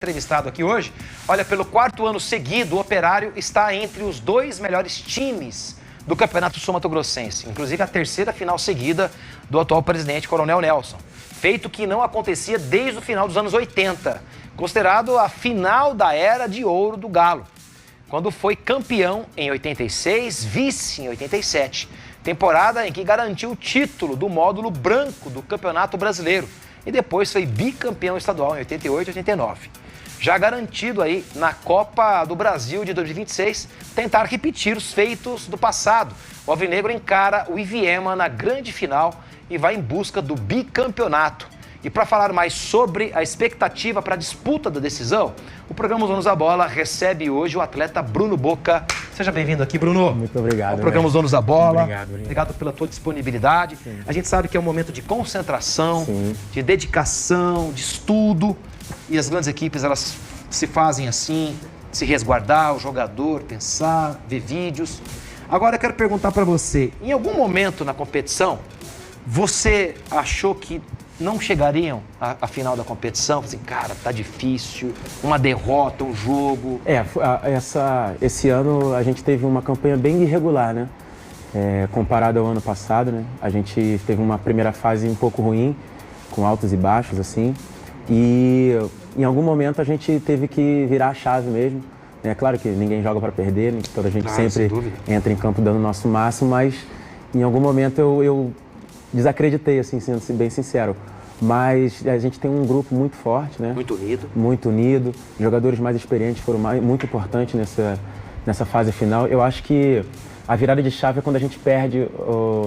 Entrevistado aqui hoje, olha, pelo quarto ano seguido, o Operário está entre os 2 melhores times do Campeonato Sul-Mato-Grossense, inclusive a terceira final seguida do atual presidente Coronel Nelson, feito que não acontecia desde o final dos anos 80, considerado a final da era de ouro do Galo, quando foi campeão em 86, vice em 87, temporada em que garantiu o título do módulo branco do Campeonato Brasileiro e depois foi bicampeão estadual em 88 e 89. Já garantido aí na Copa do Brasil de 2026, tentar repetir os feitos do passado. O Alvinegro encara o Iviema na grande final e vai em busca do bicampeonato. E para falar mais sobre a expectativa para a disputa da decisão, o programa Os Donos da Bola recebe hoje o atleta Bruno Boca. Seja bem-vindo aqui, Bruno. Muito obrigado. O programa Os Donos da Bola. Obrigado pela tua disponibilidade. Sim. A gente sabe que é um momento de concentração, Sim. de dedicação, de estudo. E as grandes equipes, elas se fazem assim, se resguardar, o jogador, pensar, ver vídeos. Agora eu quero perguntar para você, em algum momento na competição, você achou que não chegariam à final da competição? Assim, cara, tá difícil, uma derrota, um jogo. Esse ano a gente teve uma campanha bem irregular, né? Comparado ao ano passado, né? A gente teve uma primeira fase um pouco ruim, com altos e baixos, assim. E em algum momento a gente teve que virar a chave mesmo. É claro que ninguém joga para perder, né? Toda a gente sempre entra em campo dando o nosso máximo, mas em algum momento eu desacreditei, assim, sendo bem sincero. Mas a gente tem um grupo muito forte, né? Muito unido. Muito unido. Jogadores mais experientes foram muito importantes nessa fase final. Eu acho que a virada de chave é quando a gente perde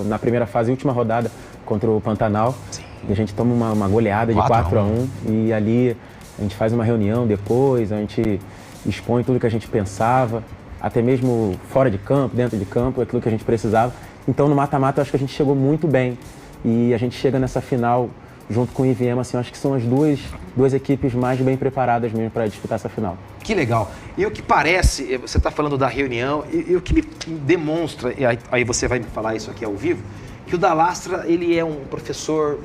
na primeira fase, última rodada, contra o Pantanal. Sim. E a gente toma uma goleada de 4-1 e ali a gente faz uma reunião depois, a gente expõe tudo que a gente pensava, até mesmo fora de campo, dentro de campo, aquilo que a gente precisava. Então no mata-mata eu acho que a gente chegou muito bem e a gente chega nessa final junto com o Iviema, assim, eu acho que são as duas equipes mais bem preparadas mesmo para disputar essa final. Que legal. E o que parece, você está falando da reunião, e o que me demonstra, e aí você vai me falar isso aqui ao vivo, que o Dalastra, ele é um professor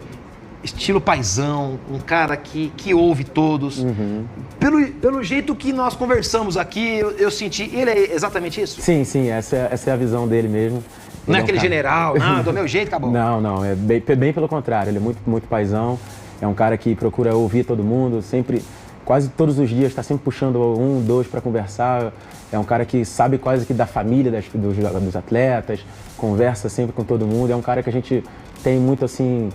estilo paizão, um cara que ouve todos. Uhum. Pelo jeito que nós conversamos aqui, eu senti, ele é exatamente isso? Sim, essa é a visão dele mesmo. Não é aquele general, não, do meu jeito, acabou. Não, é bem pelo contrário, ele é muito paizão, é um cara que procura ouvir todo mundo, sempre, quase todos os dias, está sempre puxando um, dois para conversar, é um cara que sabe quase que da família dos atletas, conversa sempre com todo mundo, é um cara que a gente tem muito assim,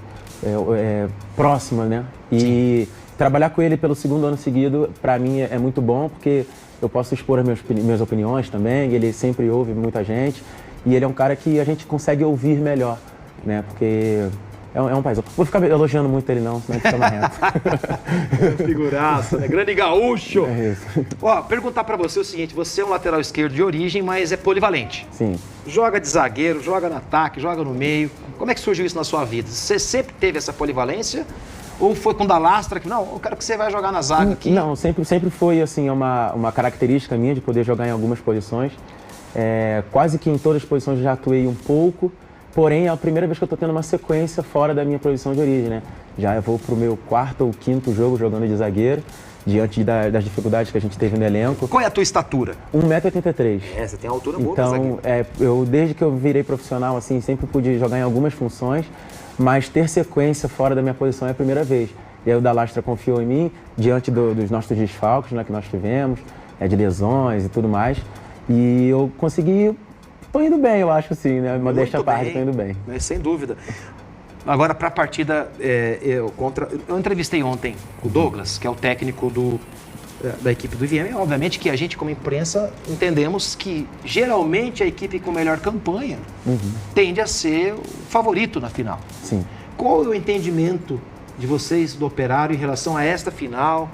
próxima, né? E trabalhar com ele pelo segundo ano seguido, para mim, é muito bom, porque eu posso expor as minhas opiniões também, ele sempre ouve muita gente, e ele é um cara que a gente consegue ouvir melhor, né? Porque é um paizão. Vou ficar elogiando muito ele não, senão a gente fica marrento. Figuraça, né? Grande gaúcho! É isso. Ó, perguntar pra você o seguinte, você é um lateral esquerdo de origem, mas é polivalente. Sim. Joga de zagueiro, joga no ataque, joga no meio. Como é que surgiu isso na sua vida? Você sempre teve essa polivalência? Ou foi com o Dalastra que, não, eu quero que você vai jogar na zaga aqui? Não, sempre foi assim, uma característica minha de poder jogar em algumas posições. Quase que em todas as posições eu já atuei um pouco. Porém, é a primeira vez que eu estou tendo uma sequência fora da minha posição de origem, né? Já eu vou para o meu 4º ou 5º jogo jogando de zagueiro, diante das dificuldades que a gente teve no elenco. Qual é a tua estatura? 1,83 m. Você tem a altura boa pra Então, zagueiro. desde que eu virei profissional, assim, sempre pude jogar em algumas funções, mas ter sequência fora da minha posição é a primeira vez. E aí o Dalastra confiou em mim, diante dos nossos desfalques, né, que nós tivemos, de lesões e tudo mais. E eu consegui... Tô indo bem, eu acho, sim, né? Modéstia à parte, tô indo bem. Sem dúvida. Agora, para a partida eu entrevistei ontem o Douglas, que é o técnico da equipe do Iviema. Obviamente que a gente, como imprensa, entendemos que geralmente a equipe com melhor campanha tende a ser o favorito na final. Sim. Qual é o entendimento de vocês do Operário em relação a esta final?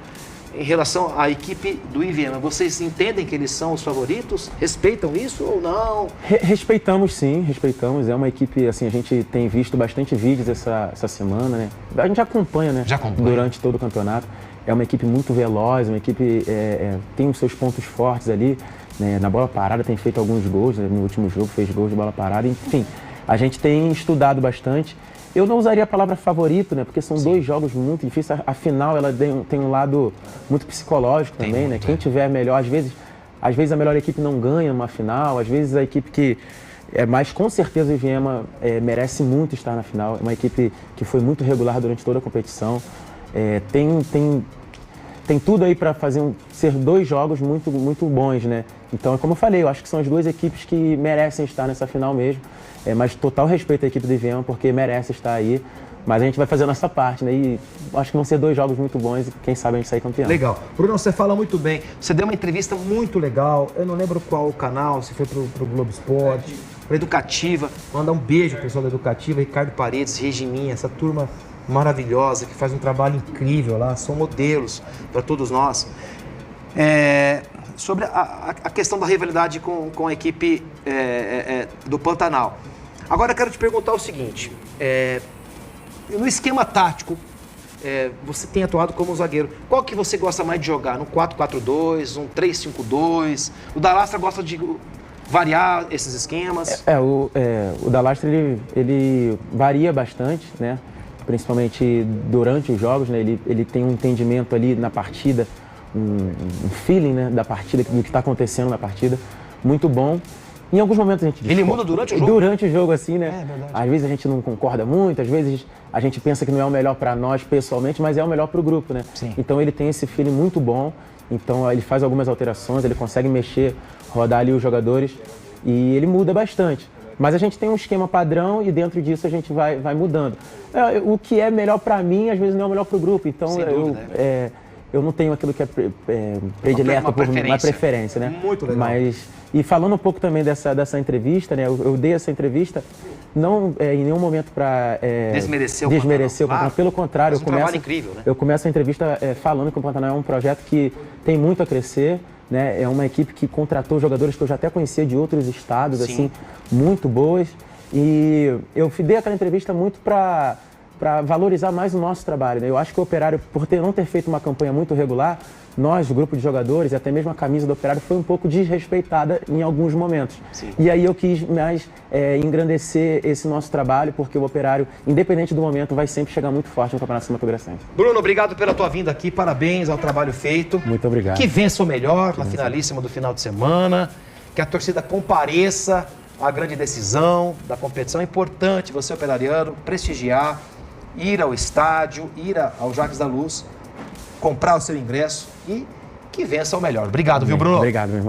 Em relação à equipe do Iviema, vocês entendem que eles são os favoritos? Respeitam isso ou não? Respeitamos, sim, respeitamos. É uma equipe, assim, a gente tem visto bastante vídeos essa semana, né? A gente acompanha, né? Durante todo o campeonato. É uma equipe muito veloz, uma equipe tem os seus pontos fortes ali, né? Na bola parada tem feito alguns gols, né? No último jogo fez gols de bola parada. Enfim, a gente tem estudado bastante Eu não usaria a palavra favorito, né? Porque são dois jogos muito difíceis. A final, ela tem um lado muito psicológico também, né? Quem tiver melhor, às vezes a melhor equipe não ganha uma final, às vezes a equipe que mas com certeza o Iviema merece muito estar na final. É uma equipe que foi muito regular durante toda a competição. Tem tudo aí para ser dois jogos muito, muito bons, né? Então, como eu falei, eu acho que são as duas equipes que merecem estar nessa final mesmo. Mas total respeito à equipe do Iviema, porque merece estar aí. Mas a gente vai fazer a nossa parte, né? E acho que vão ser dois jogos muito bons e quem sabe a gente sair campeão. Legal. Bruno, você fala muito bem. Você deu uma entrevista muito legal. Eu não lembro qual o canal, se foi pro Globo Esporte, pra Educativa. Mandar um beijo pro pessoal da Educativa, Ricardo Paredes, Regiminha, essa turma maravilhosa que faz um trabalho incrível lá. São modelos para todos nós. Sobre a questão da rivalidade com a equipe do Pantanal. Agora eu quero te perguntar o seguinte. No esquema tático, você tem atuado como zagueiro. Qual que você gosta mais de jogar? No 4-4-2, um 3-5-2? O Dalastra gosta de variar esses esquemas? O Dalastra, ele varia bastante, né? Principalmente durante os jogos, né? Ele tem um entendimento ali na partida, um feeling, né, da partida, do que está acontecendo na partida, muito bom. Em alguns momentos a gente Ele muda durante o jogo? Durante o jogo, assim, né? É verdade. Às vezes a gente não concorda muito, às vezes a gente pensa que não é o melhor para nós pessoalmente, mas é o melhor para o grupo, né? Sim. Então ele tem esse feeling muito bom, então ele faz algumas alterações, ele consegue mexer, rodar ali os jogadores e ele muda bastante. Mas a gente tem um esquema padrão e dentro disso a gente vai mudando. O que é melhor para mim, às vezes não é o melhor para o grupo, então eu não tenho aquilo que é predileto por uma preferência, né? Muito legal. E falando um pouco também dessa entrevista, né? Eu dei essa entrevista não em nenhum momento para desmerecer o Pantanal. Pantanal. Pelo contrário, trabalho incrível, né? Eu começo a entrevista falando que o Pantanal é um projeto que tem muito a crescer, né? É uma equipe que contratou jogadores que eu já até conhecia de outros estados, assim, muito boas. E eu dei aquela entrevista muito para valorizar mais o nosso trabalho, né? Eu acho que o Operário, por não ter feito uma campanha muito regular, nós, o grupo de jogadores, e até mesmo a camisa do Operário, foi um pouco desrespeitada em alguns momentos. Sim. E aí eu quis mais engrandecer esse nosso trabalho, porque o Operário, independente do momento, vai sempre chegar muito forte no Campeonato Mato Grossense. Bruno, obrigado pela tua vinda aqui, parabéns ao trabalho feito. Muito obrigado. Que vença o melhor na finalíssima do final de semana, que a torcida compareça à grande decisão da competição. É importante você, operariano, prestigiar, ir ao estádio, ir ao Jacques da Luz, comprar o seu ingresso e que vença o melhor. Obrigado, viu, Bruno? Obrigado, meu irmão.